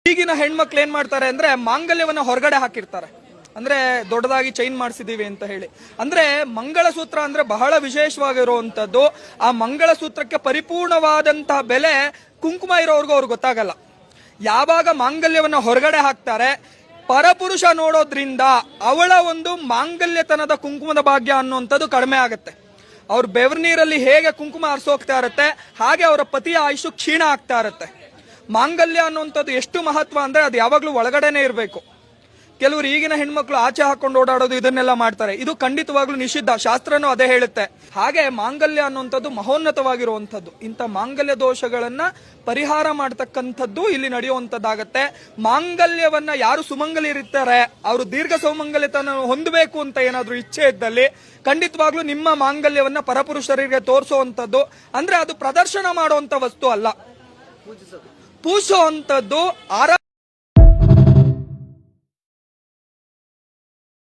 ಈಗಿನ ಹೆಣ್ಮಕ್ಳು ಏನ್ ಮಾಡ್ತಾರೆ ಅಂದ್ರೆ ಮಾಂಗಲ್ಯವನ್ನ ಹೊರಗಡೆ ಹಾಕಿರ್ತಾರೆ. ಅಂದ್ರೆ ದೊಡ್ಡದಾಗಿ ಚೈನ್ ಮಾಡಿಸಿದೀವಿ ಅಂತ ಹೇಳಿ. ಅಂದ್ರೆ ಮಂಗಳಸೂತ್ರ ಅಂದ್ರೆ ಬಹಳ ವಿಶೇಷವಾಗಿರುವಂತದ್ದು. ಆ ಮಂಗಳಸೂತ್ರಕ್ಕೆ ಪರಿಪೂರ್ಣವಾದಂತಹ ಬೆಲೆ ಕುಂಕುಮ ಇರೋರ್ಗೂ ಅವ್ರಿಗೆ ಗೊತ್ತಾಗಲ್ಲ. ಯಾವಾಗ ಮಾಂಗಲ್ಯವನ್ನ ಹೊರಗಡೆ ಹಾಕ್ತಾರೆ, ಪರಪುರುಷ ನೋಡೋದ್ರಿಂದ ಅವಳ ಒಂದು ಮಾಂಗಲ್ಯತನದ ಕುಂಕುಮದ ಭಾಗ್ಯ ಅನ್ನುವಂಥದ್ದು ಕಡಿಮೆ ಆಗುತ್ತೆ. ಅವ್ರ ಬೆವರ್ ನೀರಲ್ಲಿ ಹೇಗೆ ಕುಂಕುಮ ಹರಿಸೋಗ್ತಾ ಇರುತ್ತೆ, ಹಾಗೆ ಅವರ ಪತಿಯ ಆಯುಷು ಕ್ಷೀಣ ಆಗ್ತಾ ಇರುತ್ತೆ. ಮಾಂಗಲ್ಯ ಅನ್ನುವಂಥದ್ದು ಎಷ್ಟು ಮಹತ್ವ ಅಂದ್ರೆ ಅದು ಯಾವಾಗ್ಲೂ ಒಳಗಡೆನೆ ಇರಬೇಕು. ಕೆಲವರು ಈಗಿನ ಹೆಣ್ಮಕ್ಳು ಆಚೆ ಹಾಕೊಂಡು ಓಡಾಡೋದು ಇದನ್ನೆಲ್ಲ ಮಾಡ್ತಾರೆ. ಇದು ಖಂಡಿತವಾಗ್ಲೂ ನಿಷಿದ್ಧ. ಶಾಸ್ತ್ರನೂ ಅದೇ ಹೇಳುತ್ತೆ. ಹಾಗೆ ಮಾಂಗಲ್ಯ ಅನ್ನುವಂಥದ್ದು ಮಹೋನ್ನತವಾಗಿರುವಂಥದ್ದು. ಇಂಥ ಮಾಂಗಲ್ಯ ದೋಷಗಳನ್ನ ಪರಿಹಾರ ಮಾಡತಕ್ಕಂಥದ್ದು ಇಲ್ಲಿ ನಡೆಯುವಂಥದ್ದಾಗತ್ತೆ. ಮಾಂಗಲ್ಯವನ್ನ ಯಾರು ಸುಮಂಗಲಿರುತ್ತಾರೆ ಅವರು ದೀರ್ಘ ಸೌಮಂಗಲ್ಯತನ ಹೊಂದಬೇಕು ಅಂತ ಏನಾದ್ರೂ ಇಚ್ಛೆ ಇದ್ದಲ್ಲಿ ಖಂಡಿತವಾಗ್ಲೂ ನಿಮ್ಮ ಮಾಂಗಲ್ಯವನ್ನ ಪರಪುರುಷರಿಗೆ ತೋರಿಸುವಂಥದ್ದು. ಅಂದ್ರೆ ಅದು ಪ್ರದರ್ಶನ ಮಾಡುವಂತ ವಸ್ತು ಅಲ್ಲ, ಪೂಜಿಸುವಂಥದ್ದು.